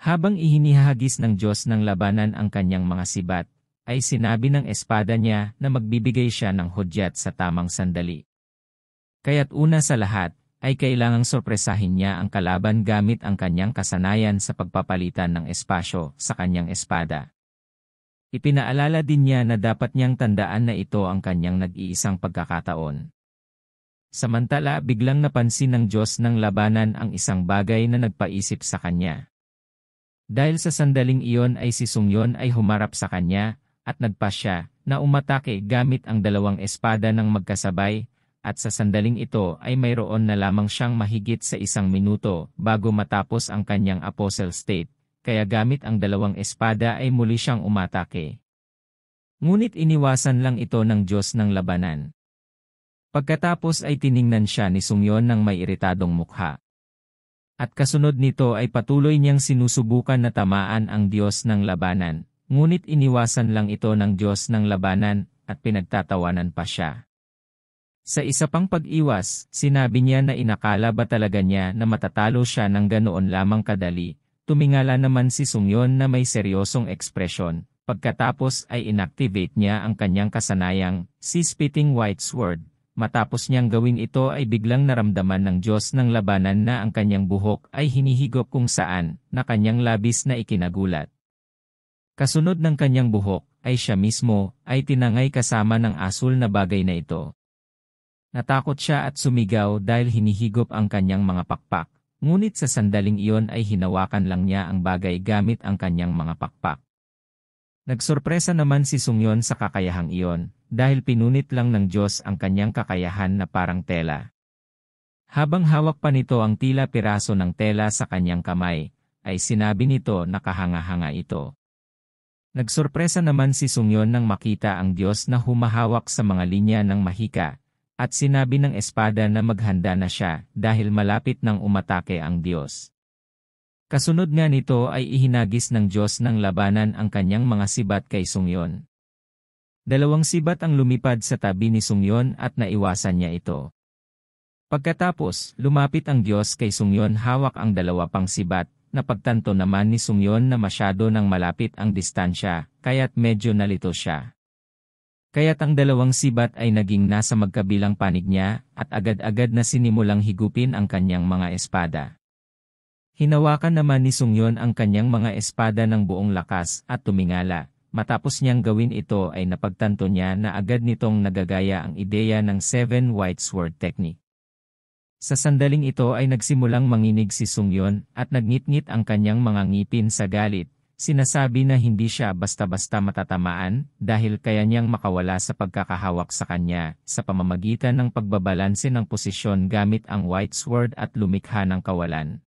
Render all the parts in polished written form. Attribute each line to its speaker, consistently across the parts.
Speaker 1: Habang ihinihagis ng Diyos ng labanan ang kanyang mga sibat, ay sinabi ng espada niya na magbibigay siya ng hudyat sa tamang sandali. Kaya't una sa lahat, ay kailangang sorpresahin niya ang kalaban gamit ang kanyang kasanayan sa pagpapalitan ng espasyo sa kanyang espada. Ipinaalala din niya na dapat niyang tandaan na ito ang kanyang nag-iisang pagkakataon. Samantala biglang napansin ng Diyos ng labanan ang isang bagay na nagpaisip sa kanya. Dahil sa sandaling iyon ay si Sungyon ay humarap sa kanya, at nagpasya na umatake gamit ang dalawang espada ng magkasabay, at sa sandaling ito ay mayroon na lamang siyang mahigit sa 1 minuto bago matapos ang kanyang apostle state, kaya gamit ang dalawang espada ay muli siyang umatake. Ngunit iniwasan lang ito ng Diyos ng labanan. Pagkatapos ay tiningnan siya ni Sungyon ng may iritadong mukha. At kasunod nito ay patuloy niyang sinusubukan na tamaan ang Diyos ng labanan, ngunit iniwasan lang ito ng Diyos ng labanan at pinagtatawanan pa siya. Sa isa pang pag-iwas, sinabi niya na inakala ba talaga niya na matatalo siya ng ganoon lamang kadali. Tumingala naman si Sungyon na may seryosong ekspresyon, pagkatapos ay inactivate niya ang kanyang kasanayang, si-spitting white sword. Matapos niyang gawin ito ay biglang naramdaman ng Diyos ng labanan na ang kanyang buhok ay hinihigop kung saan, na kanyang labis na ikinagulat. Kasunod ng kanyang buhok, ay siya mismo, ay tinangay kasama ng asul na bagay na ito. Natakot siya at sumigaw dahil hinihigop ang kanyang mga pakpak, ngunit sa sandaling iyon ay hinawakan lang niya ang bagay gamit ang kanyang mga pakpak. Nagsorpresa naman si Sungyon sa kakayahang iyon, dahil pinunit lang ng Diyos ang kanyang kakayahan na parang tela. Habang hawak pa nito ang tila piraso ng tela sa kanyang kamay, ay sinabi nito na kahanga-hanga ito. Nagsorpresa naman si Sungyon nang makita ang Diyos na humahawak sa mga linya ng mahika, at sinabi ng espada na maghanda na siya dahil malapit nang umatake ang Diyos. Kasunod nga nito ay ihinagis ng Diyos ng labanan ang kanyang mga sibat kay Sungyon. 2 sibat ang lumipad sa tabi ni Sungyon at naiwasan niya ito. Pagkatapos, lumapit ang Diyos kay Sungyon hawak ang 2 pang sibat, napagtanto naman ni Sungyon na masyado nang malapit ang distansya, kaya't medyo nalito siya. Kaya't ang 2 sibat ay naging nasa magkabilang panig niya, at agad-agad na sinimulang higupin ang kanyang mga espada. Hinawakan naman ni Sungyon ang kanyang mga espada ng buong lakas at tumingala. Matapos niyang gawin ito ay napagtanto niya na agad nitong nagagaya ang ideya ng 7 white sword technique. Sa sandaling ito ay nagsimulang manginig si Sungyon at nagngit-ngit ang kanyang mga ngipin sa galit. Sinasabi na hindi siya basta-basta matatamaan dahil kaya niyang makawala sa pagkakahawak sa kanya sa pamamagitan ng pagbabalanse ng posisyon gamit ang white sword at lumikha ng kawalan.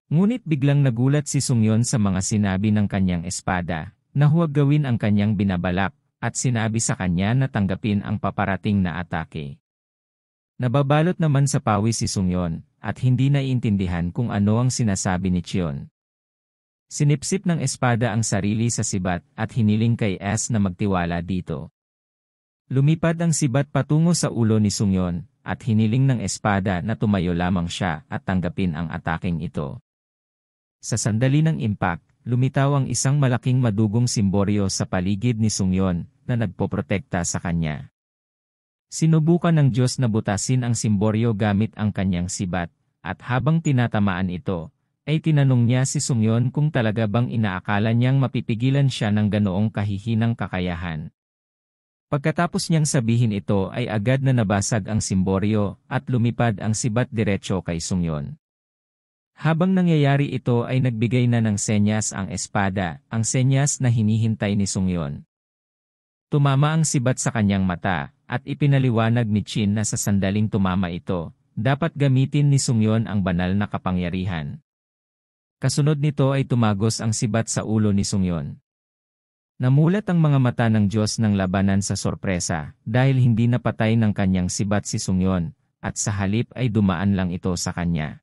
Speaker 1: Ngunit biglang nagulat si Sungyon sa mga sinabi ng kanyang espada, na huwag gawin ang kanyang binabalak, at sinabi sa kanya na tanggapin ang paparating na atake. Nababalot naman sa pawis si Sungyon, at hindi naiintindihan kung ano ang sinasabi ni Chion. Sinipsip ng espada ang sarili sa sibat at hiniling kay S na magtiwala dito. Lumipad ang sibat patungo sa ulo ni Sungyon, at hiniling ng espada na tumayo lamang siya at tanggapin ang ataking ito. Sa sandali ng impact, lumitaw ang isang malaking madugong simboryo sa paligid ni Sungyon na nagpoprotekta sa kanya. Sinubukan ng Diyos na butasin ang simboryo gamit ang kanyang sibat, at habang tinatamaan ito, ay tinanong niya si Sungyon kung talaga bang inaakala niyang mapipigilan siya ng ganoong kahihinang kakayahan. Pagkatapos niyang sabihin ito ay agad na nabasag ang simboryo at lumipad ang sibat diretso kay Sungyon. Habang nangyayari ito ay nagbigay na ng senyas ang espada, ang senyas na hinihintay ni Sungyon. Tumama ang sibat sa kanyang mata, at ipinaliwanag ni Chin na sa sandaling tumama ito, dapat gamitin ni Sungyon ang banal na kapangyarihan. Kasunod nito ay tumagos ang sibat sa ulo ni Sungyon. Namulat ang mga mata ng Diyos ng labanan sa sorpresa, dahil hindi napatay ng kanyang sibat si Sungyon, at sa halip ay dumaan lang ito sa kanya.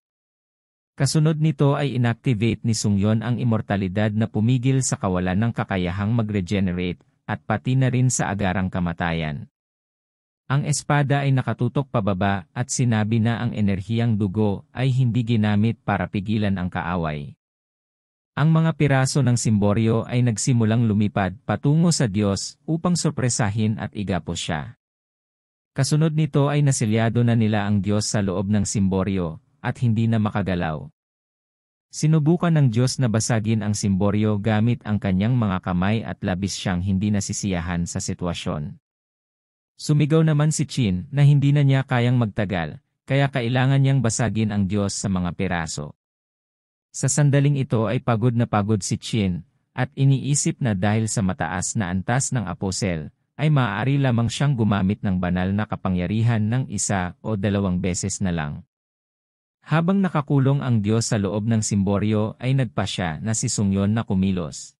Speaker 1: Kasunod nito ay inactivate ni Sungyon ang immortalidad na pumigil sa kawalan ng kakayahang mag-regenerate, at pati na rin sa agarang kamatayan. Ang espada ay nakatutok pababa at sinabi na ang enerhiyang dugo ay hindi ginamit para pigilan ang kaaway. Ang mga piraso ng simboryo ay nagsimulang lumipad patungo sa Diyos upang sorpresahin at igapos siya. Kasunod nito ay nasilyado na nila ang Diyos sa loob ng simboryo at hindi na makagalaw. Sinubukan ng Diyos na basagin ang simboryo gamit ang kanyang mga kamay at labis siyang hindi nasisiyahan sa sitwasyon. Sumigaw naman si Chin na hindi na niya kayang magtagal, kaya kailangan niyang basagin ang Diyos sa mga piraso. Sa sandaling ito ay pagod na pagod si Chin, at iniisip na dahil sa mataas na antas ng aposel, ay maaari lamang siyang gumamit ng banal na kapangyarihan ng 1 o 2 beses na lang. Habang nakakulong ang Diyos sa loob ng simboryo ay nagpasya na si Sungyon na kumilos.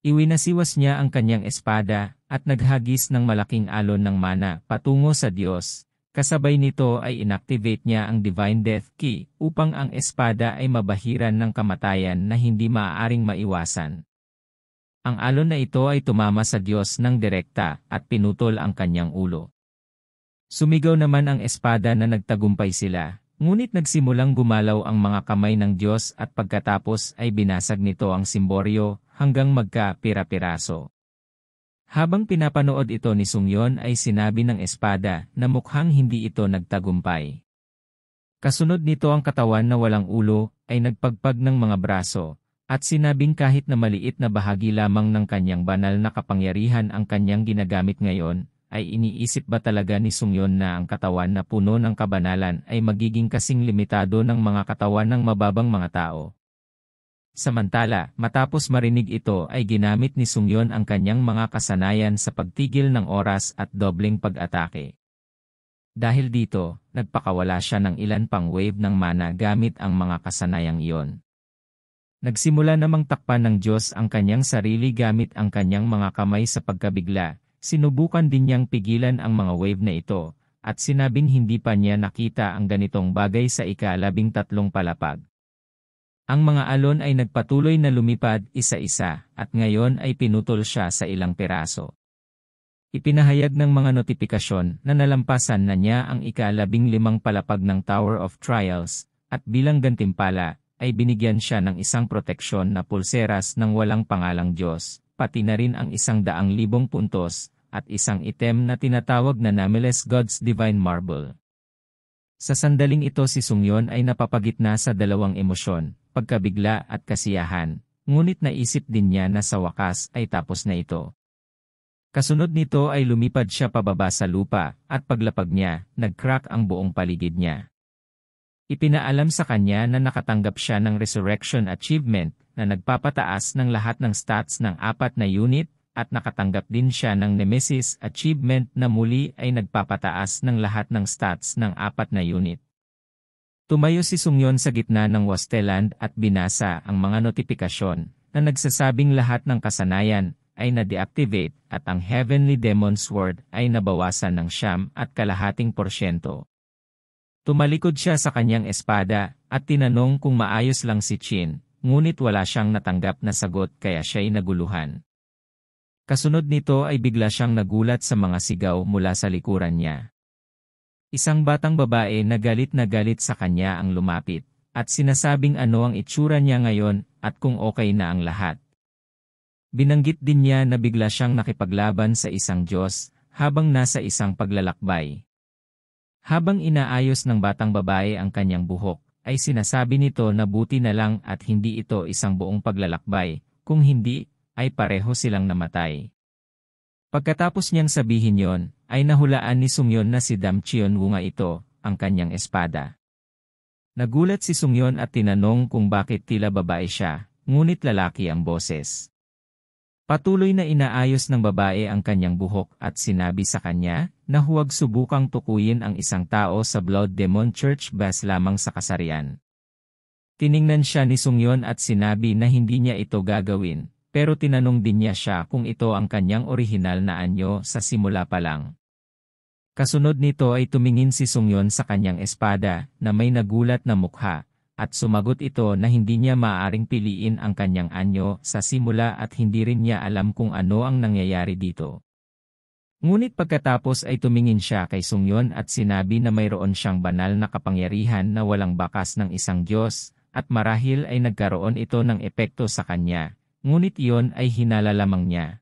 Speaker 1: Iwinasiwas niya ang kanyang espada at naghagis ng malaking alon ng mana patungo sa Diyos. Kasabay nito ay inactivate niya ang Divine Death Key upang ang espada ay mabahiran ng kamatayan na hindi maaaring maiwasan. Ang alon na ito ay tumama sa Diyos ng direkta at pinutol ang kanyang ulo. Sumigaw naman ang espada na nagtagumpay sila, ngunit nagsimulang gumalaw ang mga kamay ng Diyos at pagkatapos ay binasag nito ang simboryo hanggang magka-pira-piraso. Habang pinapanood ito ni Sungyon ay sinabi ng espada na mukhang hindi ito nagtagumpay. Kasunod nito ang katawan na walang ulo ay nagpagpag ng mga braso, at sinabing kahit na maliit na bahagi lamang ng kanyang banal na kapangyarihan ang kanyang ginagamit ngayon, ay iniisip ba talaga ni Sungyon na ang katawan na puno ng kabanalan ay magiging kasing limitado ng mga katawan ng mababang mga tao? Samantala, matapos marinig ito ay ginamit ni Sungyon ang kanyang mga kasanayan sa pagtigil ng oras at dobleng pag-atake. Dahil dito, nagpakawala siya ng ilan pang wave ng mana gamit ang mga kasanayang iyon. Nagsimula namang takpan ng Diyos ang kanyang sarili gamit ang kanyang mga kamay sa pagkabigla. Sinubukan din niyang pigilan ang mga wave na ito, at sinabing hindi pa niya nakita ang ganitong bagay sa ika-13 palapag. Ang mga alon ay nagpatuloy na lumipad isa-isa, at ngayon ay pinutol siya sa ilang piraso. Ipinahayag ng mga notifikasyon na nalampasan na niya ang ika-15 palapag ng Tower of Trials, at bilang gantimpala, ay binigyan siya ng isang proteksyon na pulseras ng walang pangalang Diyos, pati na rin ang 100,000 puntos, at isang item na tinatawag na Nameless God's Divine Marble. Sa sandaling ito si Sungyon ay napapagitna sa dalawang emosyon, pagkabigla at kasiyahan, ngunit naisip din niya na sa wakas ay tapos na ito. Kasunod nito ay lumipad siya pababa sa lupa, at paglapag niya, nag-crack ang buong paligid niya. Ipinaalam sa kanya na nakatanggap siya ng Resurrection Achievement, na nagpapataas ng lahat ng stats ng 4 na unit, at nakatanggap din siya ng Nemesis Achievement na muli ay nagpapataas ng lahat ng stats ng 4 na unit. Tumayo si Sungyon sa gitna ng Wasteland at binasa ang mga notifikasyon na nagsasabing lahat ng kasanayan ay na-deactivate at ang Heavenly Demon Sword ay nabawasan ng 0.5%. Tumalikod siya sa kanyang espada at tinanong kung maayos lang si Chin, ngunit wala siyang natanggap na sagot kaya siya'y naguluhan. Kasunod nito ay bigla siyang nagulat sa mga sigaw mula sa likuran niya. Isang batang babae na galit sa kanya ang lumapit, at sinasabing ano ang itsura niya ngayon at kung okay na ang lahat. Binanggit din niya na bigla siyang nakipaglaban sa isang Diyos habang nasa isang paglalakbay. Habang inaayos ng batang babae ang kanyang buhok, ay sinasabi nito na buti na lang at hindi ito isang buong paglalakbay, kung hindi, ay pareho silang namatay. Pagkatapos niyang sabihin yon, ay nahulaan ni Sungyon na si Damcheon Woo nga ito, ang kanyang espada. Nagulat si Sungyon at tinanong kung bakit tila babae siya, ngunit lalaki ang boses. Patuloy na inaayos ng babae ang kanyang buhok at sinabi sa kanya na huwag subukang tukuyin ang isang tao sa Blood Demon Church base lamang sa kasarian. Tiningnan siya ni Sungyon at sinabi na hindi niya ito gagawin. Pero tinanong din niya siya kung ito ang kanyang orihinal na anyo sa simula pa lang. Kasunod nito ay tumingin si Sungyon sa kanyang espada na may nagulat na mukha, at sumagot ito na hindi niya maaaring piliin ang kanyang anyo sa simula at hindi rin niya alam kung ano ang nangyayari dito. Ngunit pagkatapos ay tumingin siya kay Sungyon at sinabi na mayroon siyang banal na kapangyarihan na walang bakas ng isang Diyos, at marahil ay nagkaroon ito ng epekto sa kanya, ngunit iyon ay hinala lamang niya.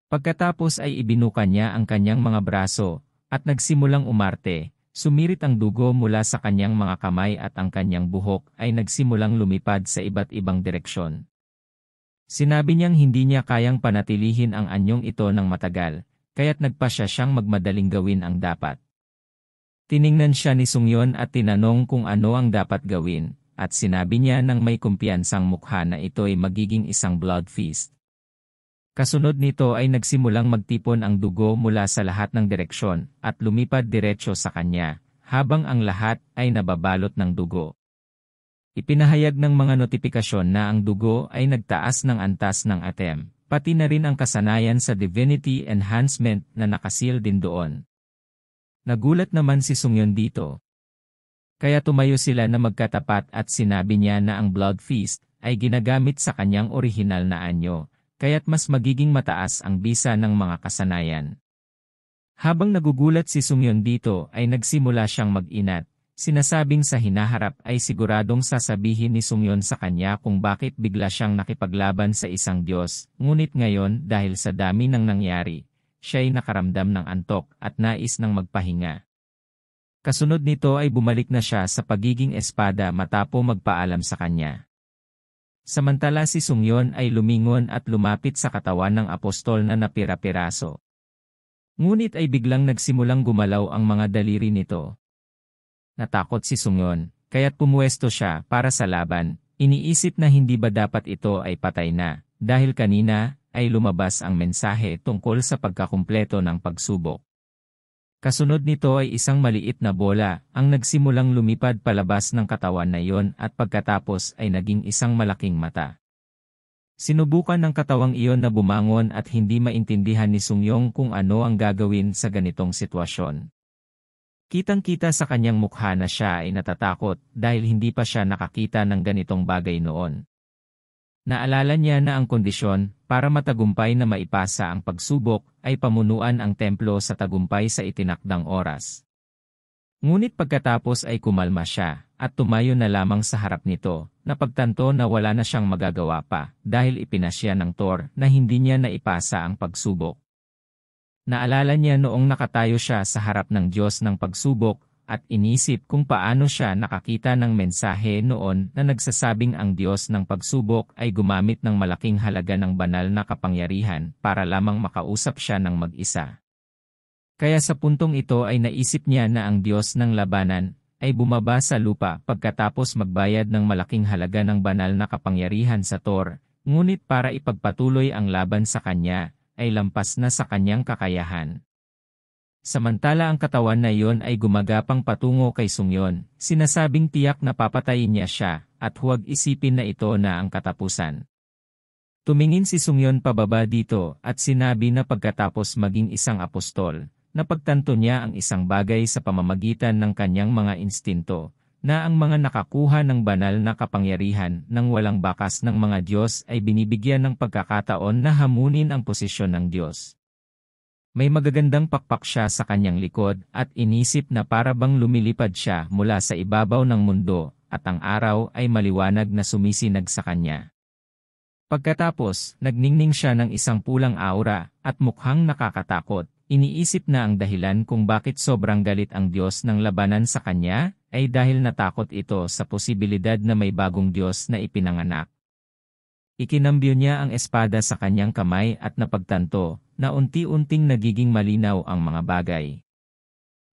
Speaker 1: Pagkatapos ay ibinuka niya ang kanyang mga braso, at nagsimulang umarte, sumirit ang dugo mula sa kanyang mga kamay at ang kanyang buhok ay nagsimulang lumipad sa iba't ibang direksyon. Sinabi niyang hindi niya kayang panatilihin ang anyong ito ng matagal, kaya't nagpasya siyang magmadaling gawin ang dapat. Tiningnan siya ni Sungyon at tinanong kung ano ang dapat gawin, at sinabi niya ng may kumpiyansang mukha na ito ay magiging isang blood feast. Kasunod nito ay nagsimulang magtipon ang dugo mula sa lahat ng direksyon at lumipad diretsyo sa kanya, habang ang lahat ay nababalot ng dugo. Ipinahayag ng mga notifikasyon na ang dugo ay nagtaas ng antas ng ATM, pati na rin ang kasanayan sa Divinity Enhancement na nakasil din doon. Nagulat naman si Sungyon dito. Kaya tumayo sila na magkatapat at sinabi niya na ang blood feast ay ginagamit sa kanyang orihinal na anyo, kaya't mas magiging mataas ang bisa ng mga kasanayan. Habang nagugulat si Sungyon dito ay nagsimula siyang mag-inat. Sinasabing sa hinaharap ay siguradong sasabihin ni Sungyon sa kanya kung bakit bigla siyang nakipaglaban sa isang Diyos, ngunit ngayon dahil sa dami ng nangyari, siya'y nakaramdam ng antok at nais ng magpahinga. Kasunod nito ay bumalik na siya sa pagiging espada matapos magpaalam sa kanya. Samantala si Sungyon ay lumingon at lumapit sa katawan ng apostol na napira-piraso. Ngunit ay biglang nagsimulang gumalaw ang mga daliri nito. Natakot si Sungyon, kaya't pumuwesto siya para sa laban, iniisip na hindi ba dapat ito ay patay na, dahil kanina ay lumabas ang mensahe tungkol sa pagkakumpleto ng pagsubok. Kasunod nito ay isang maliit na bola ang nagsimulang lumipad palabas ng katawan na iyon at pagkatapos ay naging isang malaking mata. Sinubukan ng katawang iyon na bumangon at hindi maintindihan ni Sungyon kung ano ang gagawin sa ganitong sitwasyon. Kitang-kita sa kanyang mukha na siya ay natatakot dahil hindi pa siya nakakita ng ganitong bagay noon. Naalala niya na ang kondisyon para matagumpay na maipasa ang pagsubok ay pamunuan ang templo sa tagumpay sa itinakdang oras. Ngunit pagkatapos ay kumalma siya at tumayo na lamang sa harap nito, napagtanto na wala na siyang magagawa pa dahil ipinasya ng Thor na hindi niya naipasa ang pagsubok. Naalala niya noong nakatayo siya sa harap ng Diyos ng pagsubok at inisip kung paano siya nakakita ng mensahe noon na nagsasabing ang Diyos ng pagsubok ay gumamit ng malaking halaga ng banal na kapangyarihan para lamang makausap siya ng mag-isa. Kaya sa puntong ito ay naisip niya na ang Diyos ng labanan ay bumaba sa lupa pagkatapos magbayad ng malaking halaga ng banal na kapangyarihan sa Thor, ngunit para ipagpatuloy ang laban sa kanya, ay lampas na sa kanyang kakayahan. Samantala ang katawan na iyon ay gumagapang patungo kay Sungyon, sinasabing tiyak na papatayin niya siya, at huwag isipin na ito na ang katapusan. Tumingin si Sungyon pababa dito at sinabi na pagkatapos maging isang apostol, napagtanto niya ang isang bagay sa pamamagitan ng kanyang mga instinto, na ang mga nakakuha ng banal na kapangyarihan ng walang bakas ng mga Diyos ay binibigyan ng pagkakataon na hamunin ang posisyon ng Diyos. May magagandang pakpak siya sa kanyang likod at inisip na para bang lumilipad siya mula sa ibabaw ng mundo at ang araw ay maliwanag na sumisinag sa kanya. Pagkatapos, nagningning siya ng isang pulang aura at mukhang nakakatakot. Iniisip na ang dahilan kung bakit sobrang galit ang Diyos ng labanan sa kanya ay dahil natakot ito sa posibilidad na may bagong Diyos na ipinanganak. Ikinambyo niya ang espada sa kanyang kamay at napagtanto na unti-unting nagiging malinaw ang mga bagay.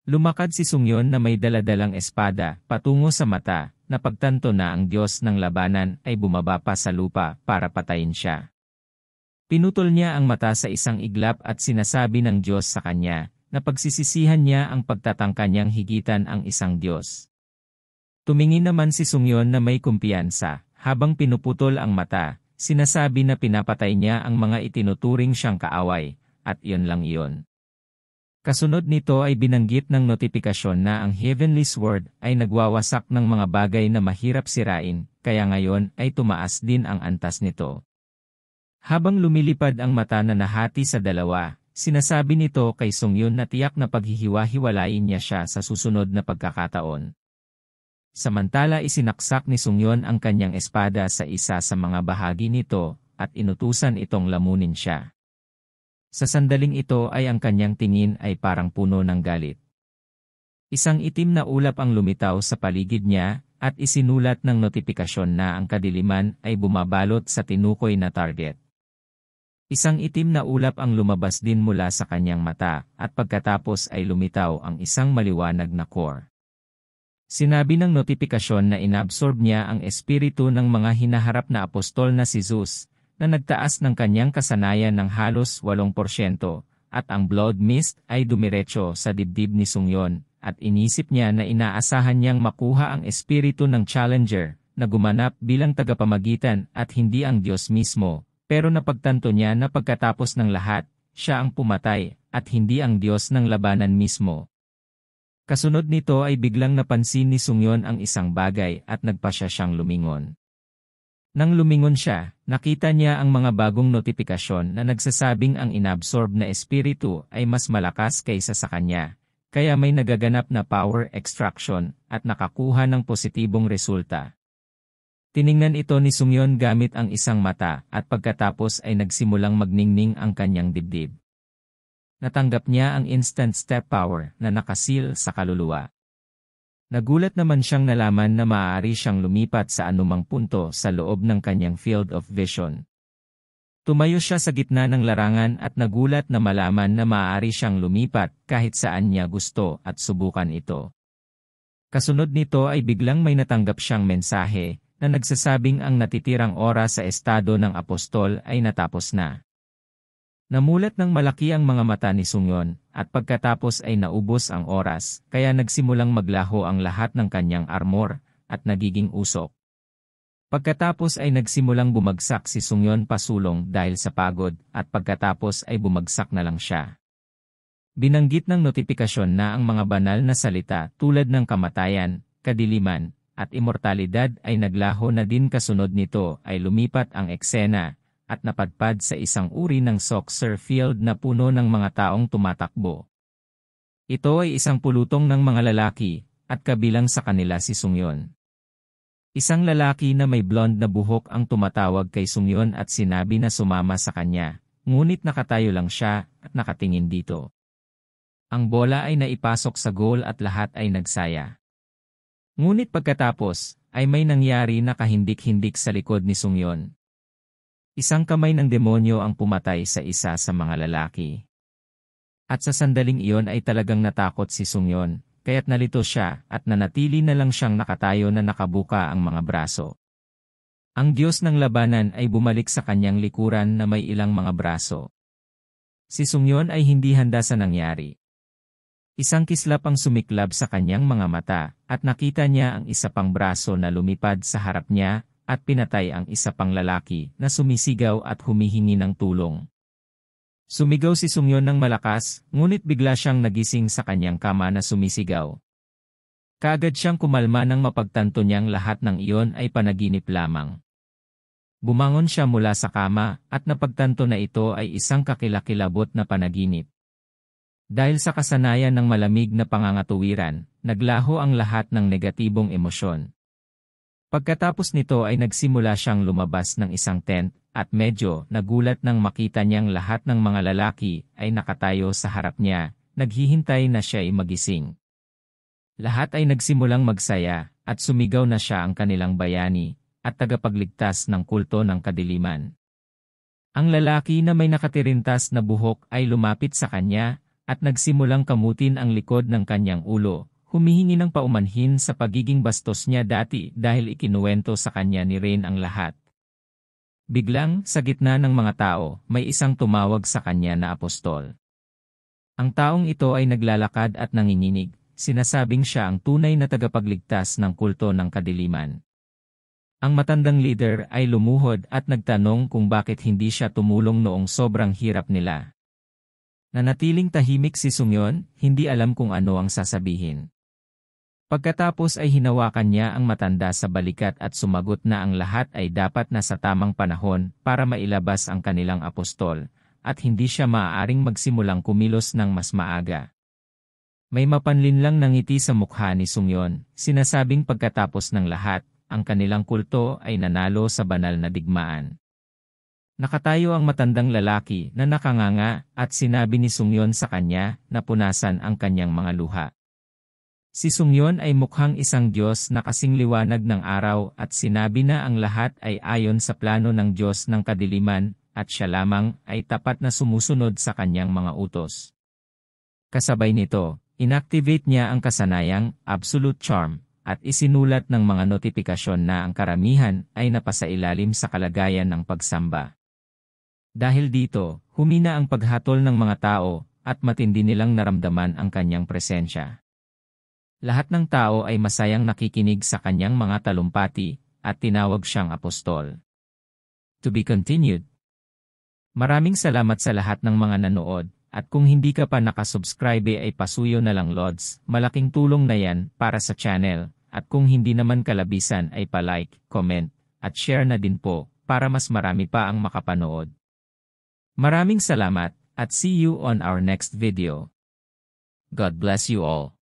Speaker 1: Lumakad si Sungyon na may daladalang espada patungo sa mata, napagtanto na ang Diyos ng labanan ay bumaba pa sa lupa para patayin siya. Pinutol niya ang mata sa isang iglap at sinasabi ng Diyos sa kanya, na pagsisisihan niya ang pagtatangka niyang higitan ang isang Diyos. Tumingin naman si Sungyon na may kumpiyansa, habang pinuputol ang mata, sinasabi na pinapatay niya ang mga itinuturing siyang kaaway, at iyon lang iyon. Kasunod nito ay binanggit ng notifikasyon na ang Heavenly Sword ay nagwawasak ng mga bagay na mahirap sirain, kaya ngayon ay tumaas din ang antas nito. Habang lumilipad ang mata na nahati sa dalawa, sinasabi nito kay Sungyon na tiyak na paghihiwa-hiwalain niya siya sa susunod na pagkakataon. Samantala isinaksak ni Sungyon ang kanyang espada sa isa sa mga bahagi nito at inutusan itong lamunin siya. Sa sandaling ito ay ang kanyang tingin ay parang puno ng galit. Isang itim na ulap ang lumitaw sa paligid niya at isinulat ng notifikasyon na ang kadiliman ay bumabalot sa tinukoy na target. Isang itim na ulap ang lumabas din mula sa kanyang mata at pagkatapos ay lumitaw ang isang maliwanag na core. Sinabi ng notifikasyon na inabsorb niya ang espiritu ng mga hinaharap na apostol na si Zeus, na nagtaas ng kanyang kasanayan ng halos 8%, at ang blood mist ay dumiretso sa dibdib ni Sungyon, at inisip niya na inaasahan niyang makuha ang espiritu ng Challenger, na gumanap bilang tagapamagitan at hindi ang Diyos mismo, pero napagtanto niya na pagkatapos ng lahat, siya ang pumatay, at hindi ang Diyos ng labanan mismo. Kasunod nito ay biglang napansin ni Sungyon ang isang bagay at nagpasya siyang lumingon. Nang lumingon siya, nakita niya ang mga bagong notifikasyon na nagsasabing ang inabsorb na espiritu ay mas malakas kaysa sa kanya, kaya may nagaganap na power extraction at nakakuha ng positibong resulta. Tiningnan ito ni Sungyon gamit ang isang mata at pagkatapos ay nagsimulang magningning ang kanyang dibdib. Natanggap niya ang instant step power na nakasil sa kaluluwa. Nagulat naman siyang nalaman na maaari siyang lumipat sa anumang punto sa loob ng kanyang field of vision. Tumayo siya sa gitna ng larangan at nagulat na malaman na maaari siyang lumipat kahit saan niya gusto at subukan ito. Kasunod nito ay biglang may natanggap siyang mensahe na nagsasabing ang natitirang oras sa estado ng apostol ay natapos na. Namulat ng malaki ang mga mata ni Sungyon, at pagkatapos ay naubos ang oras, kaya nagsimulang maglaho ang lahat ng kanyang armor, at nagiging usok. Pagkatapos ay nagsimulang bumagsak si Sungyon pasulong dahil sa pagod, at pagkatapos ay bumagsak na lang siya. Binanggit ng notifikasyon na ang mga banal na salita tulad ng kamatayan, kadiliman, at immortalidad ay naglaho na din. Kasunod nito ay lumipat ang eksena, at napadpad sa isang uri ng saucer field na puno ng mga taong tumatakbo. Ito ay isang pulutong ng mga lalaki, at kabilang sa kanila si Sungyon. Isang lalaki na may blonde na buhok ang tumatawag kay Sungyon at sinabi na sumama sa kanya, ngunit nakatayo lang siya at nakatingin dito. Ang bola ay naipasok sa goal at lahat ay nagsaya. Ngunit pagkatapos, ay may nangyari na kahindik-hindik sa likod ni Sungyon. Isang kamay ng demonyo ang pumatay sa isa sa mga lalaki. At sa sandaling iyon ay talagang natakot si Sungyon, kaya't nalito siya at nanatili na lang siyang nakatayo na nakabuka ang mga braso. Ang Diyos ng labanan ay bumalik sa kanyang likuran na may ilang mga braso. Si Sungyon ay hindi handa sa nangyari. Isang kislap ang sumiklab sa kanyang mga mata at nakita niya ang isa pang braso na lumipad sa harap niya, at pinatay ang isa pang lalaki na sumisigaw at humihingi ng tulong. Sumigaw si Sungyon ng malakas, ngunit bigla siyang nagising sa kanyang kama na sumisigaw. Kaagad siyang kumalma nang mapagtanto niyang lahat ng iyon ay panaginip lamang. Bumangon siya mula sa kama at napagtanto na ito ay isang kakilakilabot na panaginip. Dahil sa kasanayan ng malamig na pangangatuwiran, naglaho ang lahat ng negatibong emosyon. Pagkatapos nito ay nagsimula siyang lumabas ng isang tent, at medyo nagulat nang makita niyang lahat ng mga lalaki ay nakatayo sa harap niya, naghihintay na siya ay magising. Lahat ay nagsimulang magsaya, at sumigaw na siya ang kanilang bayani, at tagapagligtas ng kulto ng kadiliman. Ang lalaki na may nakatirintas na buhok ay lumapit sa kanya, at nagsimulang kamutin ang likod ng kanyang ulo. Humihingi ng paumanhin sa pagiging bastos niya dati dahil ikinuwento sa kanya ni Rain ang lahat. Biglang, sa gitna ng mga tao, may isang tumawag sa kanya na apostol. Ang taong ito ay naglalakad at nanginginig, sinasabing siya ang tunay na tagapagligtas ng kulto ng kadiliman. Ang matandang leader ay lumuhod at nagtanong kung bakit hindi siya tumulong noong sobrang hirap nila. Nanatiling tahimik si Sungyon, hindi alam kung ano ang sasabihin. Pagkatapos ay hinawakan niya ang matanda sa balikat at sumagot na ang lahat ay dapat na sa tamang panahon para mailabas ang kanilang apostol, at hindi siya maaaring magsimulang kumilos ng mas maaga. May mapanlinlang na ngiti sa mukha ni Sungyon, sinasabing pagkatapos ng lahat, ang kanilang kulto ay nanalo sa banal na digmaan. Nakatayo ang matandang lalaki na nakanganga at sinabi ni Sungyon sa kanya na punasan ang kanyang mga luha. Si Sungyon ay mukhang isang Diyos na kasing liwanag ng araw at sinabi na ang lahat ay ayon sa plano ng Diyos ng kadiliman at siya lamang ay tapat na sumusunod sa kanyang mga utos. Kasabay nito, inactivate niya ang kasanayang absolute charm at isinulat ng mga notifikasyon na ang karamihan ay napasailalim sa kalagayan ng pagsamba. Dahil dito, humina ang paghatol ng mga tao at matindi nilang naramdaman ang kanyang presensya. Lahat ng tao ay masayang nakikinig sa kanyang mga talumpati at tinawag siyang apostol. To be continued. Maraming salamat sa lahat ng mga nanood at kung hindi ka pa nakasubscribe ay pasuyo na lang Lods, malaking tulong na yan para sa channel at kung hindi naman kalabisan ay pa-like, comment at share na din po para mas marami pa ang makapanood. Maraming salamat at see you on our next video. God bless you all.